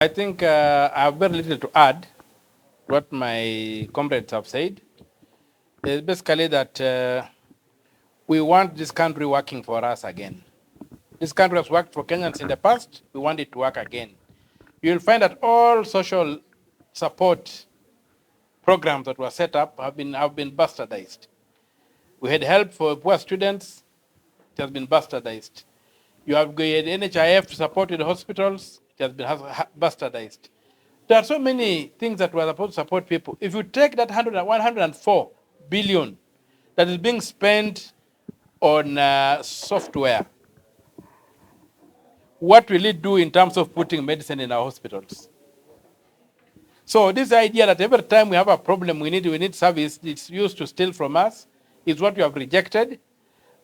I think I have very little to add what my comrades have said. It's basically that we want this country working for us again. This country has worked for Kenyans in the past. We want it to work again. You'll find that all social support programs that were set up have been bastardized. We had help for poor students. It has been bastardized. You have got NHIF to support the hospitals. It has been bastardized. There are so many things that were supposed to support people. If you take that 104 billion that is being spent on software, what will it do in terms of putting medicine in our hospitals? So this idea that every time we have a problem, we need service, it's used to steal from us, is what we have rejected.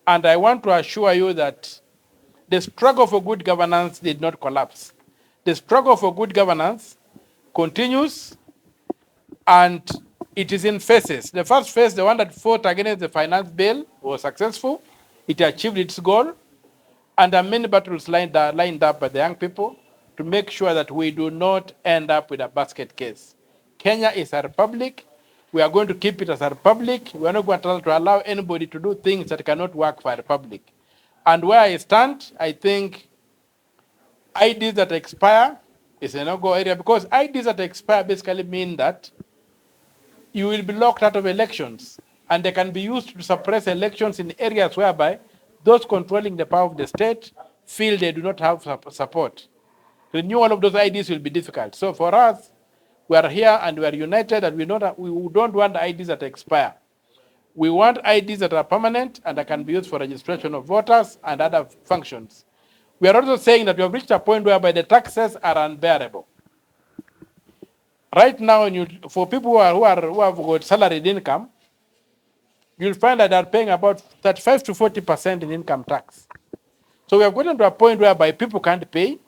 And I want to assure you that the struggle for good governance did not collapse. The struggle for good governance continues, and it is in phases. The first phase, the one that fought against the finance bill, was successful. It achieved its goal. And there are many battles lined up by the young people to make sure that we do not end up with a basket case. Kenya is a republic. We are going to keep it as a republic. We are not going to allow anybody to do things that cannot work for a republic. And where I stand, I think IDs that expire is a no-go area, because IDs that expire basically mean that you will be locked out of elections, and they can be used to suppress elections in areas whereby those controlling the power of the state feel they do not have support. Renewal of those IDs will be difficult. So for us, we are here and we are united, and we don't want IDs that expire. We want IDs that are permanent and that can be used for registration of voters and other functions. We are also saying that we have reached a point whereby the taxes are unbearable. Right now, for people who have got salaried income, you'll find that they're paying about 35 to 40% in income tax. So we have gotten to a point whereby people can't pay,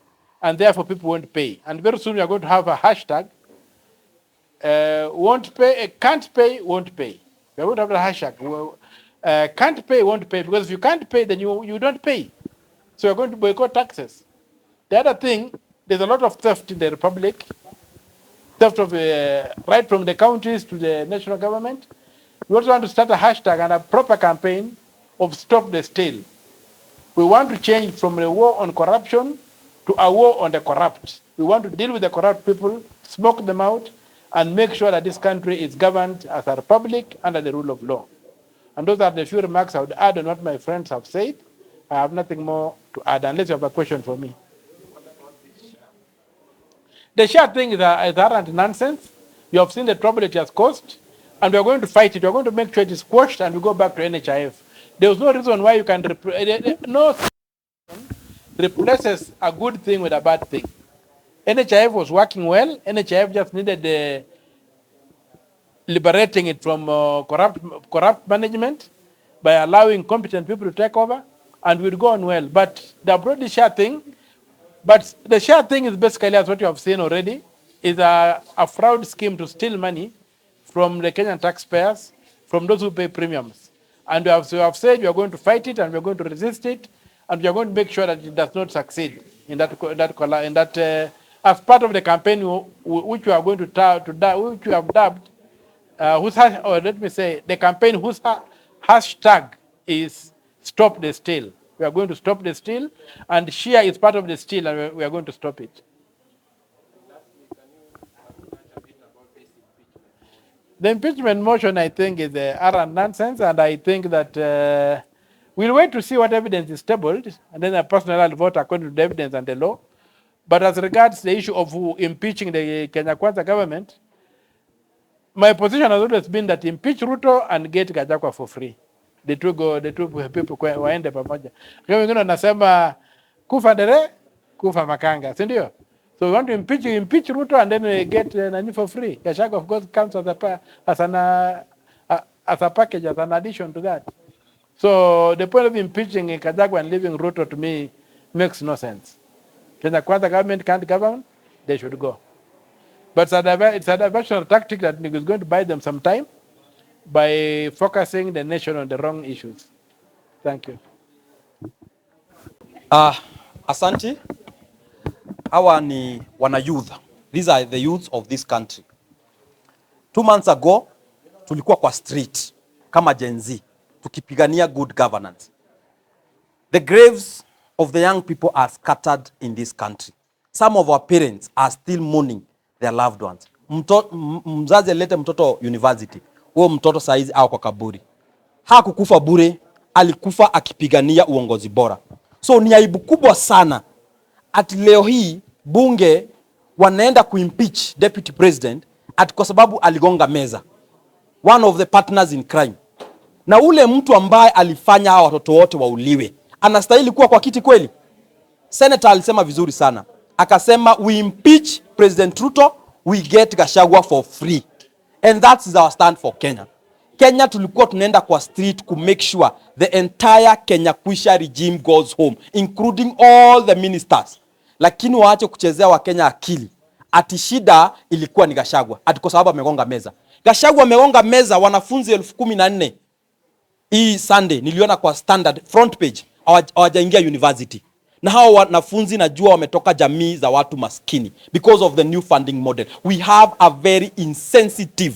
and therefore people won't pay. And very soon we are going to have a hashtag, won't pay, can't pay, won't pay. We are going to have a hashtag, can't pay, won't pay, because if you can't pay, then you don't pay. So we're going to boycott taxes. The other thing, there's a lot of theft in the republic, theft of right from the counties to the national government. We also want to start a hashtag and a proper campaign of stop the steal. We want to change from a war on corruption to a war on the corrupt. We want to deal with the corrupt people, smoke them out, and make sure that this country is governed as a republic under the rule of law. And those are the few remarks I would add on what my friends have said. I have nothing more to add, unless you have a question for me. The share thing is arrant nonsense. You have seen the trouble it has caused, and we are going to fight it. We are going to make sure it is quashed, and we go back to NHIF. There was no reason why you can no replaces a good thing with a bad thing. NHIF was working well. NHIF just needed liberating it from corrupt management by allowing competent people to take over, and we'd go on well. But the broadly share thing, but the share thing is basically, as what you have seen already, is a fraud scheme to steal money from the Kenyan taxpayers, from those who pay premiums. And we have said we are going to fight it, and we are going to resist it, and we are going to make sure that it does not succeed in that as part of the campaign which we are going which we have dubbed, the campaign whose hashtag is stop the steal. We are going to stop the steal, and share is part of the steal, and we are going to stop it. The impeachment motion, I think, is arrant nonsense, and I think that we'll wait to see what evidence is tabled, and then a personal will vote according to the evidence and the law. But as regards the issue of impeaching the Kenya Kwanza government, my position has always been that impeach Ruto and get Gachagua for free. The two people waende pamoja. Kama wengine wanasema kufa dere, kufa makanga, si ndio? So we want to impeach Ruto and then get nani for free. Gachagua of course comes as a package, as an addition to that. So the point of impeaching Gachagua and leaving Ruto to me makes no sense. Kenya Kwanza government can't govern, they should go. But it's a diversional tactic that is going to buy them some time by focusing the nation on the wrong issues. Thank you. Asante. Hawa ni wana youth. These are the youths of this country. 2 months ago, tulikuwa kwa street kama Gen Z, tukipigania good governance. The graves of the young people are scattered in this country. Some of our parents are still mourning their loved ones. Mzazi alete mtoto university, huo mtoto saizi au kwa kaburi. Hakukufa bure, alikufa akipigania uongozi bora. So ni aibu kubwa sana ati leo hii bunge wanaenda kuimpeach deputy president ati kwa sababu aligonga meza, one of the partners in crime. Na ule mtu ambaye alifanya hawa watoto wote wauliwe anastahili kuwa kwa kiti kweli? Senator alisema vizuri sana, akasema we impeach President Ruto, we get Gachagua for free, and that is our stand for Kenya. Kenya tulikuwa tunaenda kwa street to make sure the entire Kenya Kwisha regime goes home, including all the ministers. Lakini waache kuchezea wa Kenya akili ati shida ilikuwa ni Gachagua ati kwa sababu amegonga meza. Gachagua amegonga meza wanafunzi 14,000 hii Sunday niliona kwa Standard front page hawajaingia university. Na hao wanafunzi najua wametoka jamii za watu maskini because of the new funding model. We have a very insensitive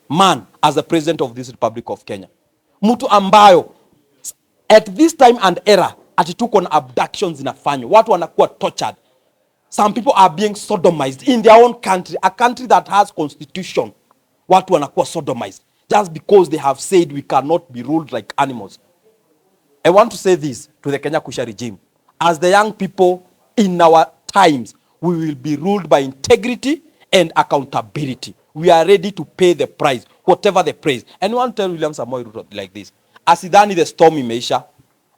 man as the president of this Republic of Kenya. Mtu ambayo at this time and era ati tuko na abductions zinafanywa, watu wanakuwa tortured, some people are being sodomized in their own country, a country that has constitution. Watu wanakuwa sodomized just because they have said we cannot be ruled like animals. I want to say this to the Kenya Kwisha regime. As the young people in our times, we will be ruled by integrity and accountability. We are ready to pay the price, whatever the price. And I want to tell William Samoei Ruto like this. Asidhani the storm imeisha.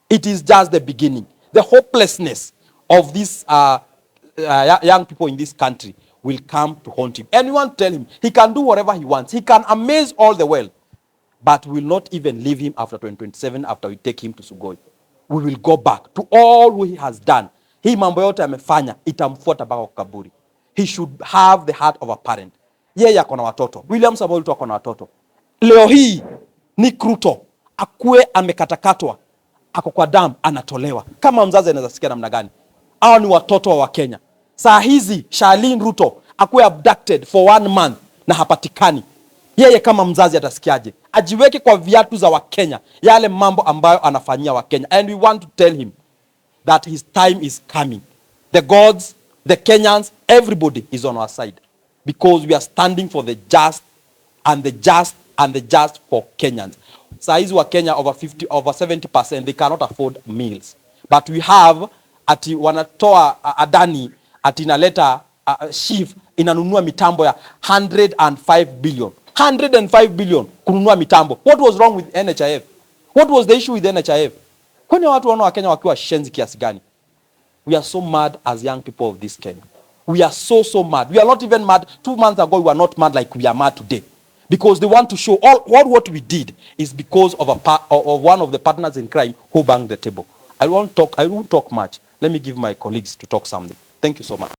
It is just the beginning. The hopelessness of these young people in this country will come to haunt him. And we want to tell him he can do whatever he wants. He can amaze all the world. But we will not even leave him after 2027 after we take him to Sugoi. We will go back to all he has done. Hii mambo yote amefanya itamfuata mpaka kwa kaburi. He should have the heart of a parent. Yeye ako na watoto. William Samoei Ruto ako na watoto. Leo hii ni Ruto akue amekatakatwa, ako kwa damu anatolewa. Kama mzazi anaweza sikia namna gani? Hao ni watoto wa Kenya. Saa hizi Charlene Ruto akue abducted for 1 month na hapatikani. Yeye kama mzazi atasikiaje? Ajiweke kwa viatu za Wakenya, yale mambo ambayo anafanyia Wakenya. And we want to tell him that his time is coming. The gods, the Kenyans, everybody is on our side. Because we are standing for the just and the just and the just for Kenyans. Saa hizi wa Kenya over 70%, they cannot afford meals. But we have, ati wanatoa Adani, ati inaleta shift, inanunua mitambo ya 105 billion. 105 billion kununua mitambo. What was wrong with NHIF? What was the issue with NHIF? Kwani watu wana wa Kenya wakiwa shenzi kiasi gani? We are so mad as young people of this Kenya. We are so mad. We are not even mad. 2 months ago, we were not mad like we are mad today. Because they want to show all what we did is because of one of the partners in crime who banged the table. I won't talk much. Let me give my colleagues to talk something. Thank you so much.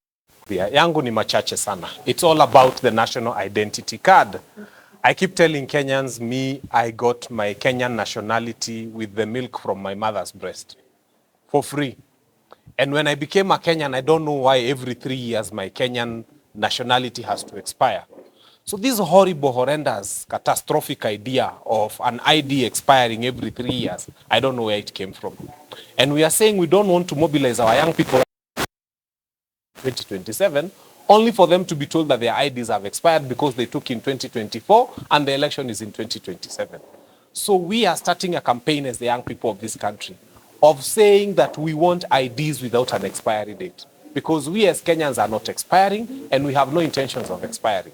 Yangu ni machache sana. It's all about the national identity card. I keep telling Kenyans, I got my Kenyan nationality with the milk from my mother's breast for free. And when I became a Kenyan, I don't know why every 3 years my Kenyan nationality has to expire. So this horrible, horrendous, catastrophic idea of an ID expiring every 3 years, I don't know where it came from. And we are saying we don't want to mobilize our young people 2027, only for them to be told that their IDs have expired because they took in 2024 and the election is in 2027. So we are starting a campaign as the young people of this country of saying that we want IDs without an expiry date, because we as Kenyans are not expiring and we have no intentions of expiring.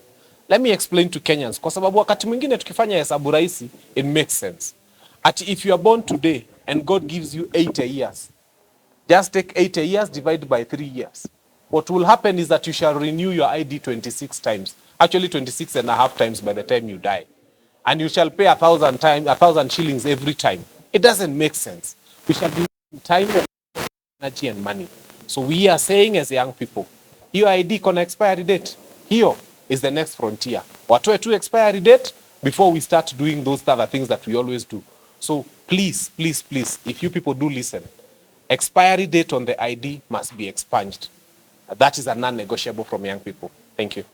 Let me explain to Kenyans, kwa sababu wakati mwingine tukifanya hesabu rahisi, it makes sense. If you are born today and God gives you 80 years, just take 80 years divided by 3 years. What will happen is that you shall renew your ID 26 times. Actually 26.5 times by the time you die. And you shall pay 1,000 shillings every time. It doesn't make sense. We shall be time, energy and money. So we are saying as young people, your ID con expiry date. Here is the next frontier. Watoe tu expiry date before we start doing those other things that we always do. So please, please, please, if you people do listen, expiry date on the ID must be expunged. That is a non-negotiable from young people. Thank you.